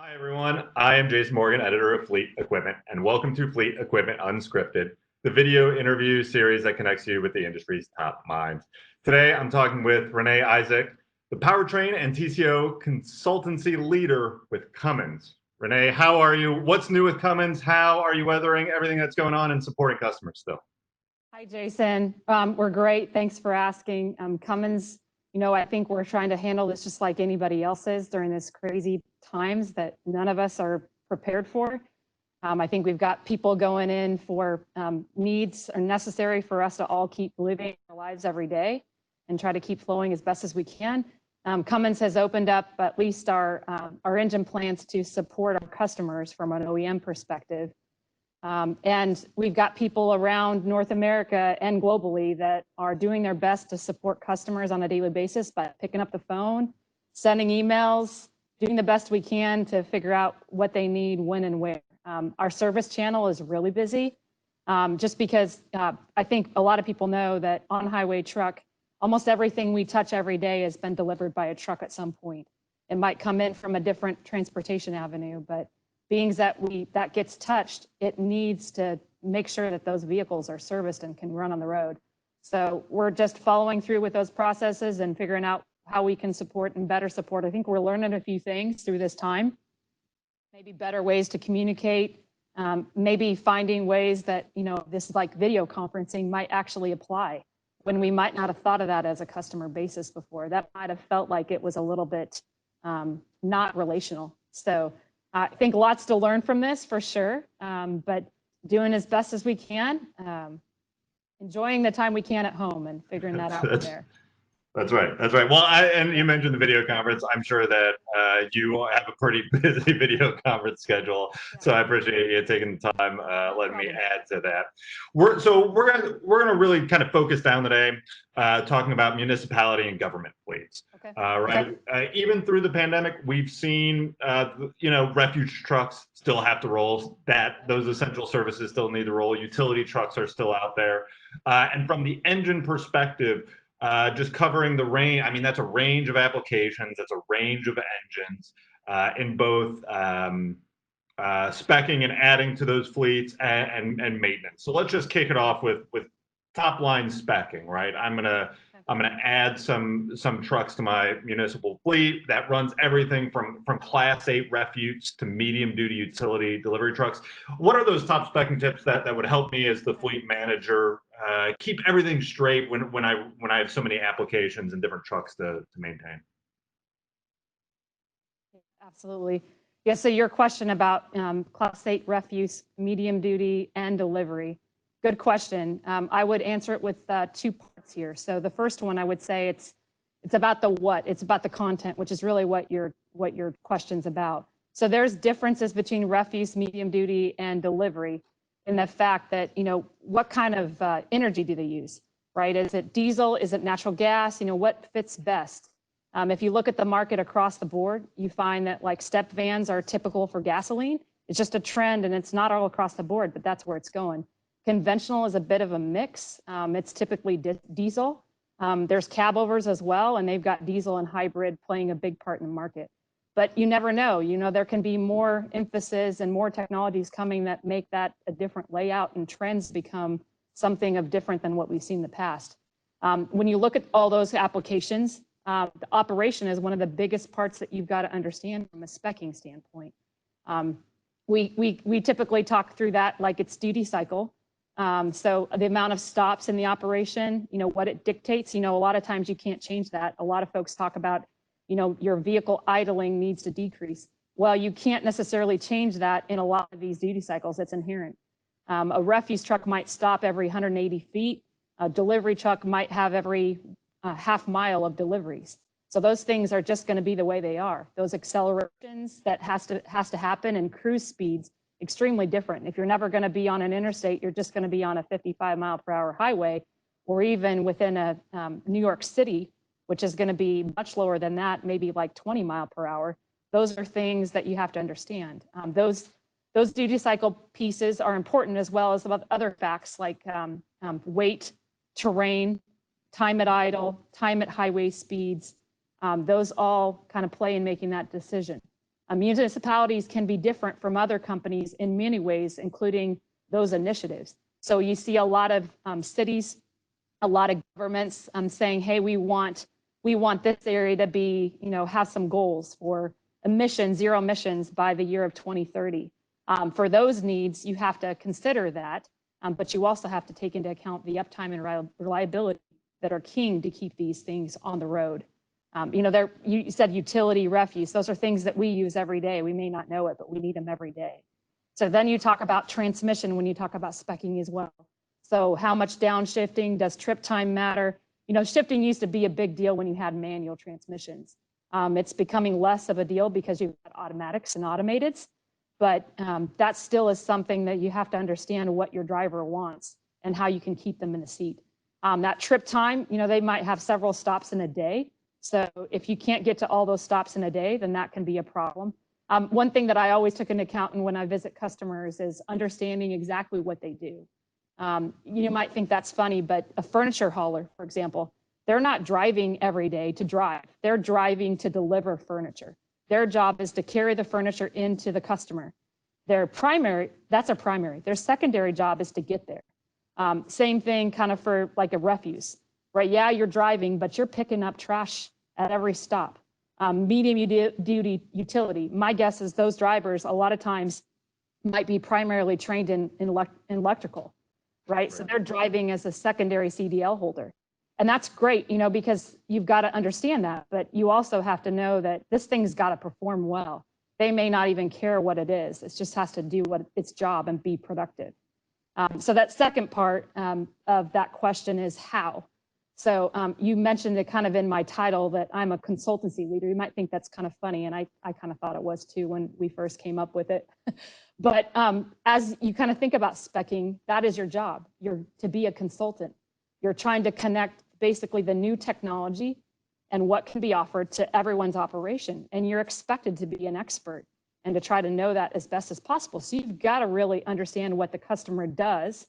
Hi, everyone. I am Jason Morgan, editor of Fleet Equipment, and welcome to Fleet Equipment Unscripted, the video interview series that connects you with the industry's top minds. Today, I'm talking with Renee Isaac, the powertrain and TCO consultancy leader with Cummins. Renee, how are you? What's new with Cummins? How are you weathering everything that's going on and supporting customers still? Hi, Jason. We're great. Thanks for asking. Cummins, I think we're trying to handle this just like anybody else is during this crazy times that none of us are prepared for. I think we've got people going in for needs are necessary for us to all keep living our lives every day and try to keep flowing as best as we can. Cummins has opened up at least our engine plants to support our customers from an OEM perspective. And we've got people around North America and globally that are doing their best to support customers on a daily basis by picking up the phone, sending emails, doing the best we can to figure out what they need, when and where. Our service channel is really busy, just because I think a lot of people know that on-highway truck, almost everything we touch every day has been delivered by a truck at some point. It might come in from a different transportation avenue, but being that that gets touched, it needs to make sure that those vehicles are serviced and can run on the road. So we're just following through with those processes and figuring out how we can support and better support. I think we're learning a few things through this time, maybe better ways to communicate, maybe finding ways that, this like video conferencing might actually apply when we might not have thought of that as a customer basis before. That might have felt like it was a little bit not relational. So I think lots to learn from this for sure, but doing as best as we can, enjoying the time we can at home and figuring that out from there. That's right. That's right. Well, and you mentioned the video conference. I'm sure that you have a pretty busy video conference schedule, so I appreciate you taking the time, letting me add to that. We're gonna really kind of focus down today, talking about municipality and government fleets. Okay. Right. Okay. Even through the pandemic, we've seen refuge trucks still have to roll. Those essential services still need to roll. Utility trucks are still out there, and from the engine perspective. Just covering the range. I mean, that's a range of applications. That's a range of engines in both spec'ing and adding to those fleets and maintenance. So let's just kick it off with top line spec'ing, right? I'm gonna add some trucks to my municipal fleet that runs everything from Class 8 refuse to medium duty utility delivery trucks. What are those top spec'ing tips that would help me as the fleet manager keep everything straight when I have so many applications and different trucks to maintain? Absolutely. Yeah, so your question about Class 8 refuse, medium duty, and delivery. Good question. I would answer it with two parts here. So the first one, I would say it's about the what. It's about the content, which is really what your question's about. So there's differences between refuse, medium duty, and delivery in the fact that, what kind of energy do they use, right? Is it diesel? Is it natural gas? What fits best? If you look at the market across the board, you find that like step vans are typical for gasoline. It's just a trend and it's not all across the board, but that's where it's going. Conventional is a bit of a mix. It's typically diesel. There's cabovers as well, and they've got diesel and hybrid playing a big part in the market. But you never know. There can be more emphasis and more technologies coming that make that a different layout, and trends become something of different than what we've seen in the past. When you look at all those applications, the operation is one of the biggest parts that you've got to understand from a spec'ing standpoint. We typically talk through that like it's duty cycle. So the amount of stops in the operation, what it dictates, a lot of times you can't change that. A lot of folks talk about, your vehicle idling needs to decrease. Well, you can't necessarily change that in a lot of these duty cycles. It's inherent. A refuse truck might stop every 180 feet. A delivery truck might have every half mile of deliveries. So those things are just going to be the way they are. Those accelerations that has to happen, and cruise speeds extremely different. If you're never going to be on an interstate, you're just going to be on a 55-mile-per-hour highway, or even within a New York City, which is going to be much lower than that, maybe like 20 mile per hour. Those are things that you have to understand. Those duty cycle pieces are important, as well as other facts like weight, terrain, time at idle, time at highway speeds. Those all kind of play in making that decision. Municipalities can be different from other companies in many ways, including those initiatives. So you see a lot of cities, a lot of governments saying, hey, we want this area to be, have some goals for emissions, zero emissions by the year of 2030. For those needs, you have to consider that, but you also have to take into account the uptime and reliability that are key to keep these things on the road. You said utility refuse. Those are things that we use every day. We may not know it, but we need them every day. So then you talk about transmission when you talk about spec'ing as well. So how much downshifting, does trip time matter? Shifting used to be a big deal when you had manual transmissions. It's becoming less of a deal because you've got automatics and automateds, but that still is something that you have to understand what your driver wants and how you can keep them in the seat. That trip time, they might have several stops in a day. So if you can't get to all those stops in a day, then that can be a problem. One thing that I always took into account when I visit customers is understanding exactly what they do. You might think that's funny, but a furniture hauler, for example, they're not driving every day to drive. They're driving to deliver furniture. Their job is to carry the furniture into the customer. Their primary, that's a primary. Their secondary job is to get there. Same thing kind of for like a refuse, right? Yeah, you're driving, but you're picking up trash at every stop. Medium duty utility. My guess is those drivers a lot of times might be primarily trained in electrical, right? So they're driving as a secondary CDL holder. And that's great, because you've got to understand that, but you also have to know that this thing's got to perform well. They may not even care what it is. It just has to do its job and be productive. So that second part of that question is how. So you mentioned it kind of in my title that I'm a consultancy leader. You might think that's kind of funny, and I kind of thought it was too when we first came up with it. But as you kind of think about spec'ing, that is your job. You're to be a consultant. You're trying to connect basically the new technology and what can be offered to everyone's operation. And you're expected to be an expert and to try to know that as best as possible. So you've got to really understand what the customer does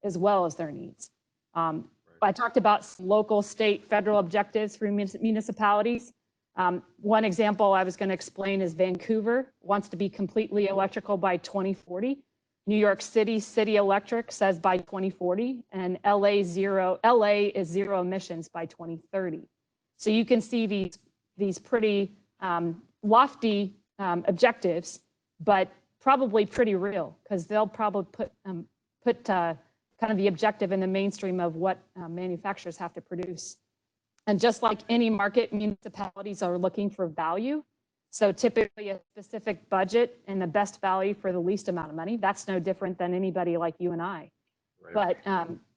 as well as their needs. I talked about local, state, federal objectives for municipalities. One example I was going to explain is Vancouver wants to be completely electrical by 2040. New York City, City Electric says by 2040, and LA is zero emissions by 2030. So you can see these pretty lofty objectives, but probably pretty real, because they'll probably put kind of the objective in the mainstream of what manufacturers have to produce. And just like any market, municipalities are looking for value. So typically a specific budget and the best value for the least amount of money. That's no different than anybody like you and I. Right.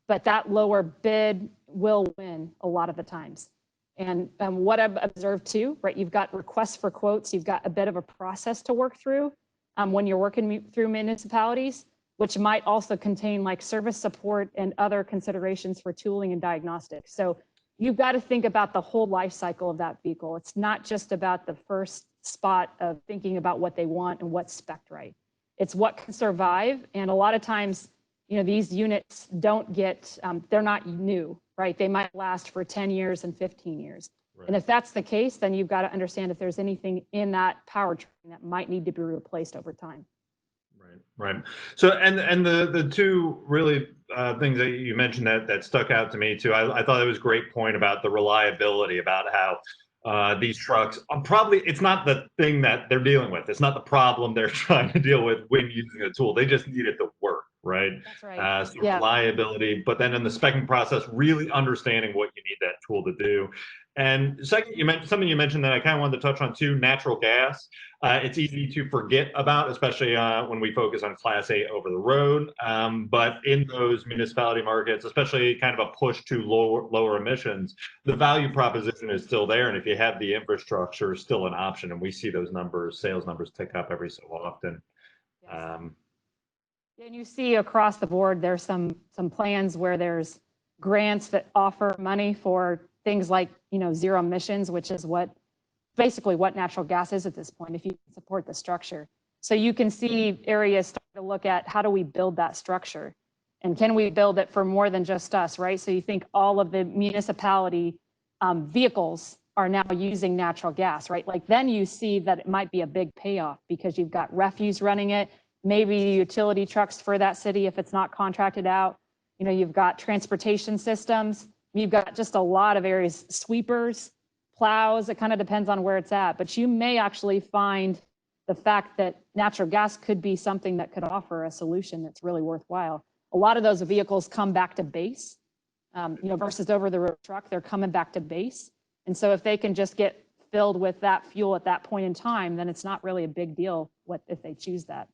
But that lower bid will win a lot of the times. And what I've observed too, right? You've got requests for quotes. You've got a bit of a process to work through when you're working through municipalities, which might also contain like service support and other considerations for tooling and diagnostics. So you've got to think about the whole life cycle of that vehicle. It's not just about the first spot of thinking about what they want and what's spec'd right. It's what can survive. And a lot of times, these units don't get, they're not new, right? They might last for 10 years and 15 years. Right. And if that's the case, then you've got to understand if there's anything in that powertrain that might need to be replaced over time. Right. So, and the two really things that you mentioned that stuck out to me too. I thought it was a great point about the reliability, about how these trucks it's not the thing that they're dealing with. It's not the problem they're trying to deal with when using a tool. They just need it to work, right? That's right. So reliability, but then in the spec'ing process, really understanding what you need that tool to do. And second, you mentioned something that I kind of wanted to touch on too, natural gas. It's easy to forget about, especially when we focus on Class 8 over the road. But in those municipality markets, especially kind of a push to lower emissions, the value proposition is still there. And if you have the infrastructure, still an option. And we see those numbers, sales numbers tick up every so often. Yes. And you see across the board, there's some plans where there's grants that offer money for things like, zero emissions, which is basically what natural gas is at this point, if you can support the structure. So you can see areas start to look at how do we build that structure, and can we build it for more than just us, right? So you think all of the municipality vehicles are now using natural gas, right? Like then you see that it might be a big payoff because you've got refuse running it, maybe utility trucks for that city if it's not contracted out. You know, you've got transportation systems, you've got just a lot of areas, sweepers, plows, it kind of depends on where it's at, but you may actually find the fact that natural gas could be something that could offer a solution that's really worthwhile. A lot of those vehicles come back to base, you know, versus over the road truck, they're coming back to base. And so if they can just get filled with that fuel at that point in time, then it's not really a big deal if they choose that.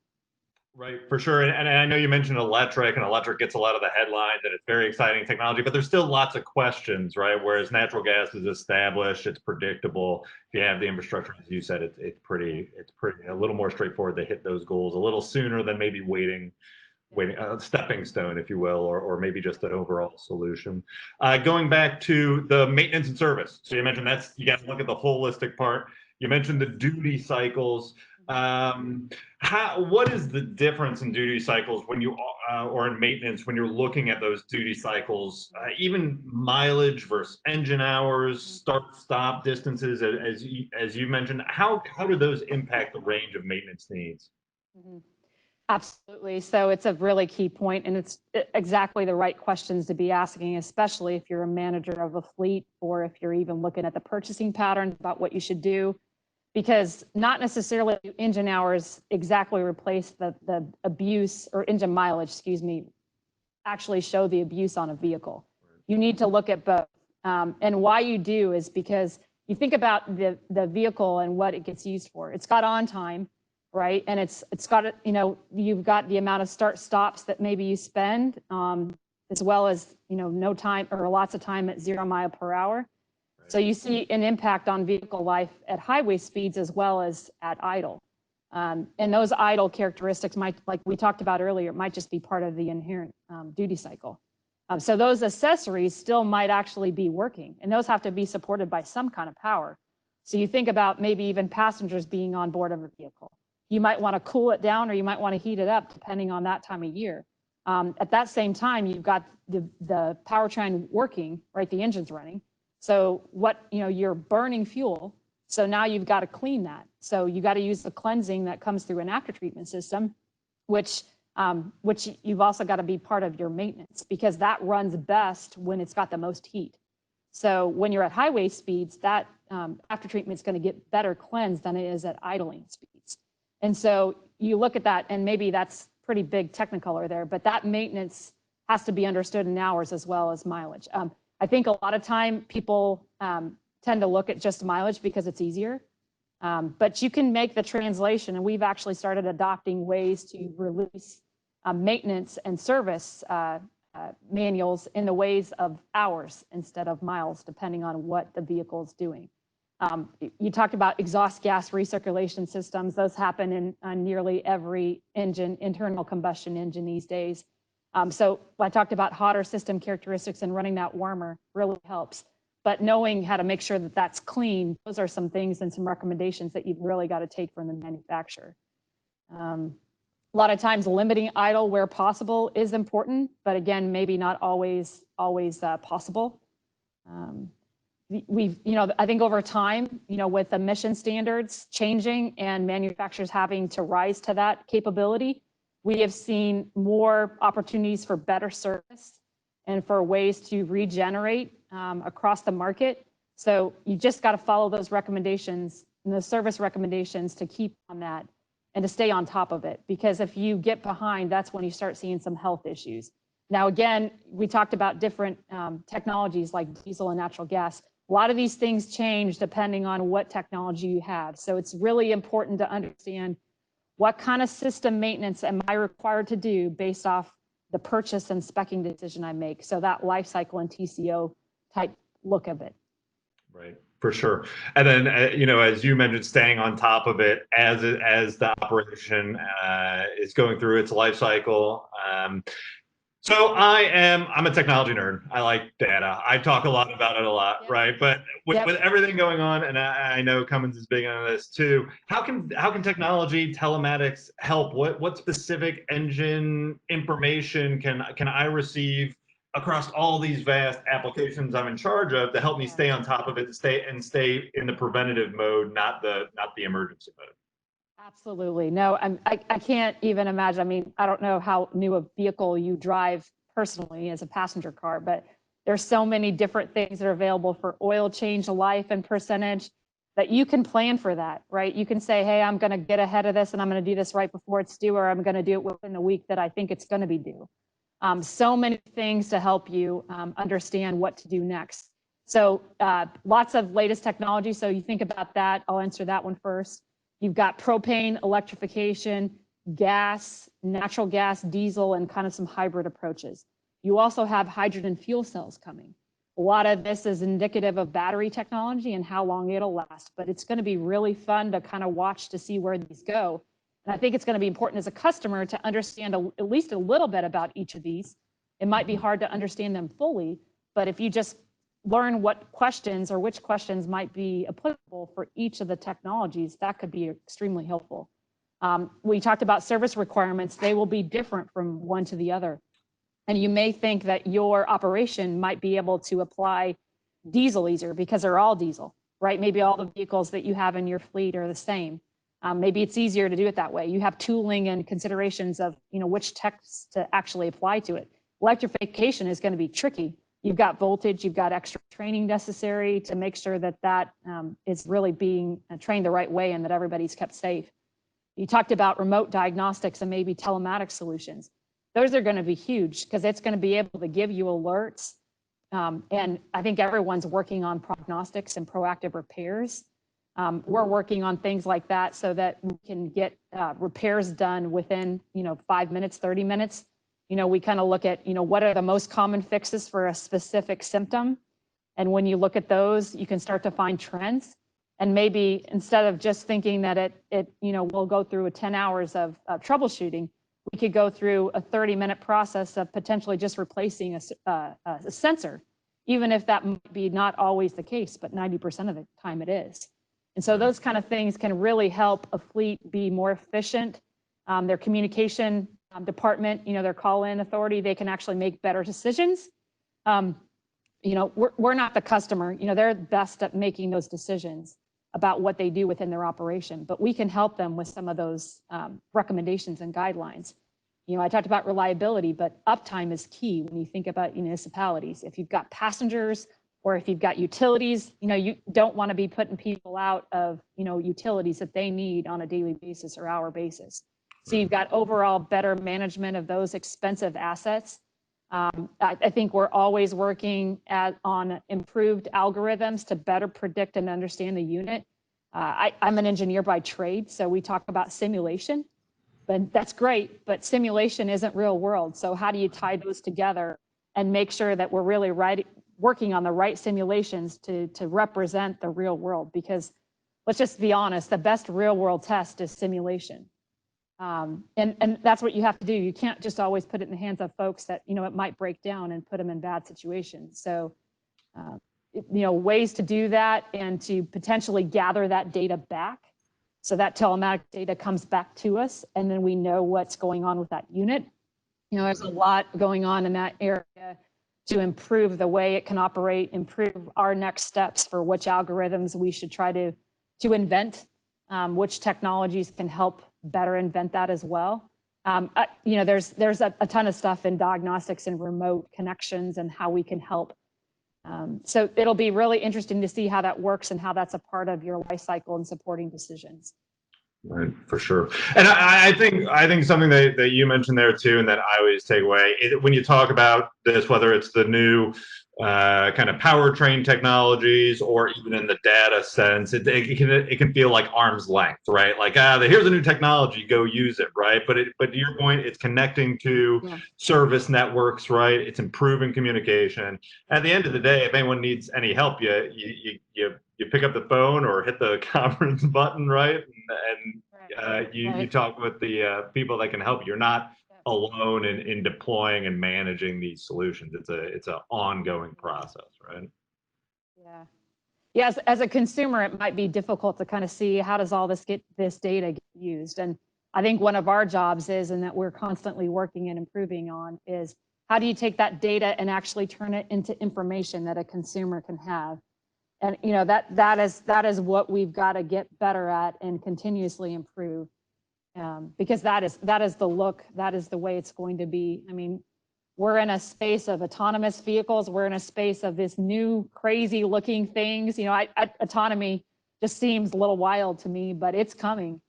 Right, for sure. And I know you mentioned electric, and electric gets a lot of the headlines, and it's very exciting technology, but there's still lots of questions, right? Whereas natural gas is established, it's predictable. If you have the infrastructure, as you said, it's pretty a little more straightforward to hit those goals a little sooner than maybe waiting a stepping stone, if you will, or maybe just an overall solution. Going back to the maintenance and service. So you mentioned you got to look at the holistic part. You mentioned the duty cycles. What is the difference in duty cycles when you or in maintenance when you're looking at those duty cycles, even mileage versus engine hours, start stop distances, as you mentioned? How do those impact the range of maintenance needs? Mm-hmm. Absolutely. So it's a really key point, and it's exactly the right questions to be asking, especially if you're a manager of a fleet or if you're even looking at the purchasing patterns about what you should do, because not necessarily engine hours exactly replace the abuse, or engine mileage, excuse me, actually show the abuse on a vehicle. You need to look at both. And why you do is because you think about the vehicle and what it gets used for. It's got on time, right? And it's got, you know, you've got the amount of start stops that maybe you spend, as well as, you know, no time or lots of time at 0 mile per hour. Right. So you see an impact on vehicle life at highway speeds as well as at idle. And those idle characteristics might, like we talked about earlier, might just be part of the inherent duty cycle. So those accessories still might actually be working, and those have to be supported by some kind of power. So you think about maybe even passengers being on board of a vehicle. You might want to cool it down, or you might want to heat it up depending on that time of year. At that same time, you've got the powertrain working, right? The engine's running. So you're burning fuel. So now you've got to clean that. So you got to use the cleansing that comes through an after treatment system, which you've also got to be part of your maintenance, because that runs best when it's got the most heat. So when you're at highway speeds, that after treatment is going to get better cleansed than it is at idling speeds. And so you look at that, and maybe that's pretty big technicolor there, but that maintenance has to be understood in hours as well as mileage. I think a lot of time people tend to look at just mileage because it's easier, but you can make the translation, and we've actually started adopting ways to release maintenance and service manuals in the ways of hours instead of miles, depending on what the vehicle is doing. You talked about exhaust gas recirculation systems. Those happen in nearly every engine, internal combustion engine these days. So I talked about hotter system characteristics, and running that warmer really helps. But knowing how to make sure that that's clean, those are some things and some recommendations that you've really got to take from the manufacturer. A lot of times limiting idle where possible is important, but again, maybe not always possible. I think over time, with emission standards changing and manufacturers having to rise to that capability, we have seen more opportunities for better service and for ways to regenerate across the market. So you just got to follow those recommendations and the service recommendations to keep on that and to stay on top of it. Because if you get behind, that's when you start seeing some health issues. Now, again, we talked about different technologies like diesel and natural gas. A lot of these things change depending on what technology you have. So it's really important to understand what kind of system maintenance am I required to do based off the purchase and spec'ing decision I make. So that life cycle and TCO type look of it. Right, for sure. And then, as you mentioned, staying on top of it as the operation is going through its life cycle. So I'm a technology nerd. I like data. I talk a lot about it a lot, yep. Right? But with everything going on, and I know Cummins is big on this too, how can technology, telematics help? What specific engine information can I receive across all these vast applications I'm in charge of to help me Yeah. stay on top of it, stay in the preventative mode, not the emergency mode. Absolutely. No, I can't even imagine. I mean, I don't know how new a vehicle you drive personally as a passenger car, but there's so many different things that are available for oil change, life, and percentage that you can plan for that, right? You can say, hey, I'm going to get ahead of this and I'm going to do this right before it's due, or I'm going to do it within the week that I think it's going to be due. So many things to help you understand what to do next. So lots of latest technology. So you think about that. I'll answer that one first. You've got propane, electrification, gas, natural gas, diesel, and kind of some hybrid approaches. You also have hydrogen fuel cells coming. A lot of this is indicative of battery technology and how long it'll last, but it's going to be really fun to kind of watch to see where these go. And I think it's going to be important as a customer to understand at least a little bit about each of these. It might be hard to understand them fully, but if you just learn what questions or which questions might be applicable for each of the technologies, that could be extremely helpful. We talked about service requirements. They will be different from one to the other. And you may think that your operation might be able to apply diesel easier because they're all diesel, right? Maybe all the vehicles that you have in your fleet are the same. Maybe it's easier to do it that way. You have tooling and considerations of, which techs to actually apply to it. Electrification is going to be tricky. You've got voltage, you've got extra training necessary to make sure that that is really being trained the right way and that everybody's kept safe. You talked about remote diagnostics and maybe telematics solutions. Those are going to be huge because it's going to be able to give you alerts. And I think everyone's working on prognostics and proactive repairs. We're working on things like that so that we can get repairs done within 5 minutes, 30 minutes. We kind of look at what are the most common fixes for a specific symptom, and when you look at those, you can start to find trends. And maybe instead of just thinking that we'll go through 10 hours of troubleshooting, we could go through a 30-minute process of potentially just replacing a sensor, even if that might be not always the case, but 90% of the time it is. And so those kind of things can really help a fleet be more efficient. Their communication department, their call-in authority, they can actually make better decisions. We're not the customer. They're best at making those decisions about what they do within their operation, but we can help them with some of those recommendations and guidelines. I talked about reliability, but uptime is key when you think about municipalities. If you've got passengers or if you've got utilities, you don't want to be putting people out of, utilities that they need on a daily basis or hour basis. So you've got overall better management of those expensive assets. I think we're always working on improved algorithms to better predict and understand the unit. I'm an engineer by trade, so we talk about simulation, but that's great, but simulation isn't real world. So how do you tie those together and make sure that we're really working on the right simulations to represent the real world? Because let's just be honest, the best real world test is simulation. And that's what you have to do. You can't just always put it in the hands of folks that, it might break down and put them in bad situations. So, ways to do that and to potentially gather that data back. So that telematic data comes back to us and then we know what's going on with that unit. There's a lot going on in that area to improve the way it can operate, improve our next steps for which algorithms we should try to invent, which technologies can help better invent that as well. There's a ton of stuff in diagnostics and remote connections and how we can help. So it'll be really interesting to see how that works and how that's a part of your life cycle and supporting decisions. Right, for sure. And I think something that you mentioned there too, and that I always take away, when you talk about this, whether it's the new kind of powertrain technologies or even in the data sense, it can feel like arm's length, right? Like, here's a new technology, go use it, right? But to your point, it's connecting to service networks, right? It's improving communication. At the end of the day, if anyone needs any help, you pick up the phone or hit the conference button, right? And you talk with the people that can help. You're not alone in deploying and managing these solutions. It's an ongoing process, right? Yeah. Yes, as a consumer, it might be difficult to kind of see how does all this data get used. And I think one of our jobs is, and that we're constantly working and improving on, is how do you take that data and actually turn it into information that a consumer can have? And that is what we've got to get better at and continuously improve, because that is the look, that is the way it's going to be. I mean, we're in a space of autonomous vehicles. We're in a space of this new crazy looking things. Autonomy just seems a little wild to me, but it's coming.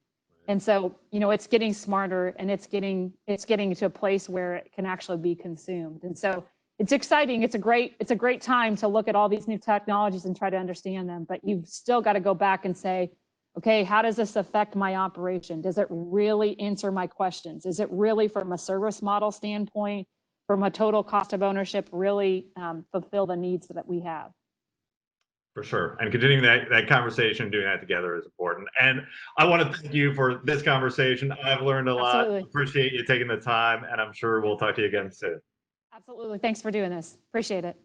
And so, it's getting smarter, and it's getting to a place where it can actually be consumed. And so it's exciting. It's a great time to look at all these new technologies and try to understand them, but you've still got to go back and say, okay, how does this affect my operation? Does it really answer my questions? Is it really, from a service model standpoint, from a total cost of ownership, really fulfill the needs that we have? For sure. And continuing that conversation, doing that together is important. And I want to thank you for this conversation. I've learned a lot. Absolutely. Appreciate you taking the time, and I'm sure we'll talk to you again soon. Absolutely. Thanks for doing this. Appreciate it.